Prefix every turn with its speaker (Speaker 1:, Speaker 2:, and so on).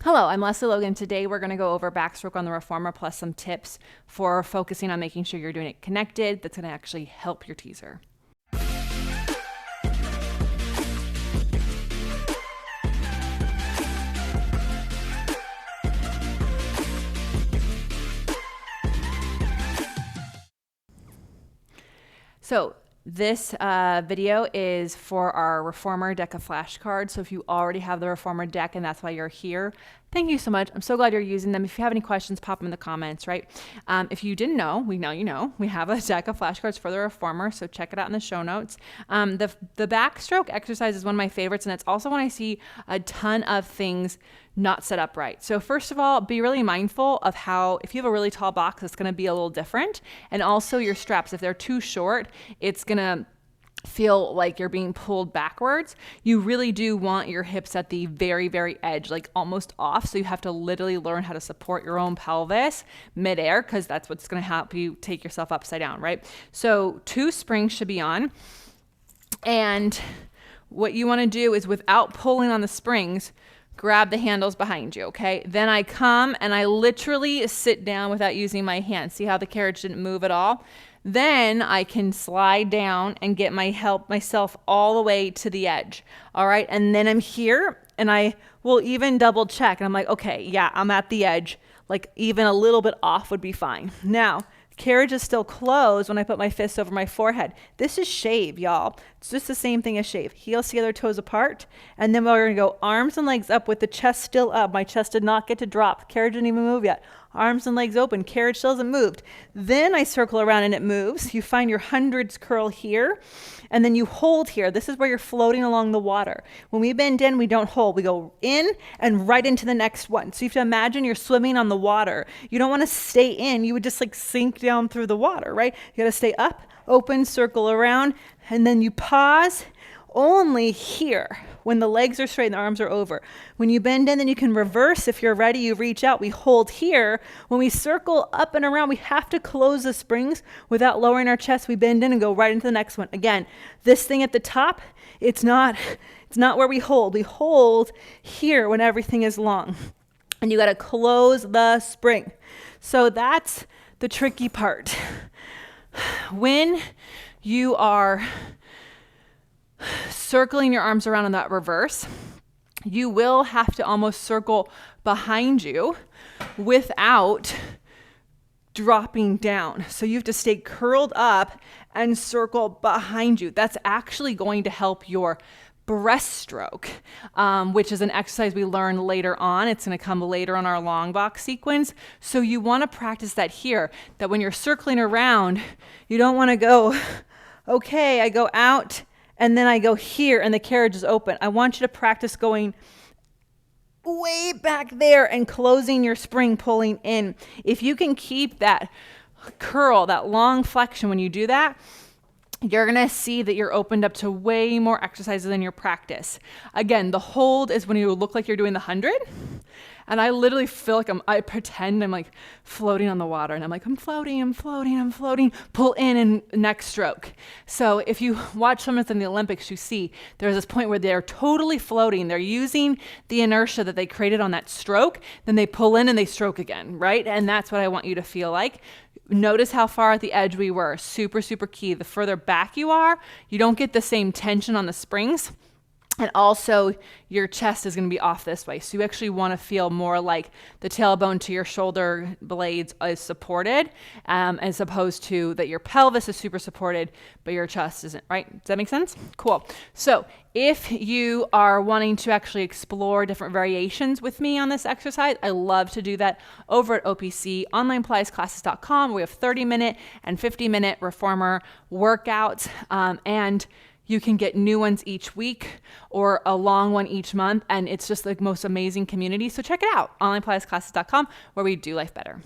Speaker 1: Hello, I'm Lesley Logan. Today we're going to go over backstroke on the reformer plus some tips for focusing on making sure you're doing it connected that's going to actually help your teaser. So this video is for our reformer deck of flashcards. So if you already have the reformer deck and that's why you're here, thank you so much. I'm so glad you're using them. If you have any questions, pop them in the comments, right? If you didn't know, we have a deck of flashcards for the reformer, so check it out in the show notes. The backstroke exercise is one of my favorites, and it's also when I see a ton of things not set up right. So first of all, be really mindful of how, if you have a really tall box, it's going to be a little different. And also your straps, if they're too short, it's going to feel like you're being pulled backwards. You really do want your hips at the very, very edge, like almost off. So you have to literally learn how to support your own pelvis midair, because that's what's going to help you take yourself upside down, right? So 2 springs should be on. And what you want to do is, without pulling on the springs, grab the handles behind you, okay? Then I come and I literally sit down without using my hands. See how the carriage didn't move at all? Then I can slide down and get myself all the way to the edge, all right? And then I'm here and I will even double check. And I'm like, okay, yeah, I'm at the edge. Like even a little bit off would be fine. Now, carriage is still closed when I put my fist over my forehead. This is shave, y'all. It's just the same thing as shave. Heels together, toes apart. And then we're going to go arms and legs up with the chest still up. My chest did not get to drop. Carriage didn't even move yet. Arms and legs open. Carriage still hasn't moved. Then I circle around and it moves. You find your hundreds curl here. And then you hold here. This is where you're floating along the water. When we bend in, we don't hold. We go in and right into the next one. So you have to imagine you're swimming on the water. You don't want to stay in. You would just like sink down through the water, right? You got to stay up, open, circle around, and then you pause only here when the legs are straight and the arms are over. When you bend in, then you can reverse. If you're ready, you reach out. We hold here. When we circle up and around, we have to close the springs without lowering our chest. We bend in and go right into the next one. Again, this thing at the top, it's not where we hold. We hold here when everything is long. And you got to close the spring. So that's the tricky part. When you are circling your arms around in that reverse, you will have to almost circle behind you without dropping down. So you have to stay curled up and circle behind you. That's actually going to help your breaststroke, which is an exercise we learn later on. It's going to come later on our long box sequence. So you want to practice that here, that when you're circling around, you don't want to go, okay, I go out and then I go here and the carriage is open. I want you to practice going way back there and closing your spring, pulling in. If you can keep that curl, that long flexion when you do that, you're going to see that you're opened up to way more exercises in your practice. Again, the hold is when you look like you're doing the 100. And I literally feel like I pretend I'm like floating on the water. And I'm like, I'm floating. Pull in and next stroke. So if you watch swimmers in the Olympics, you see there's this point where they're totally floating. They're using the inertia that they created on that stroke. Then they pull in and they stroke again, right? And that's what I want you to feel like. Notice how far at the edge we were. Super, super key. The further back you are, you don't get the same tension on the springs. And also your chest is going to be off this way. So you actually want to feel more like the tailbone to your shoulder blades is supported, as opposed to that your pelvis is super supported, but your chest isn't, right? Does that make sense? Cool. So if you are wanting to actually explore different variations with me on this exercise, I love to do that over at OPC, onlinepilatesclasses.com. We have 30-minute and 50-minute reformer workouts, and you can get new ones each week or a long one each month. And it's just the most amazing community. So check it out, onlinepilatesclasses.com, where we do life better.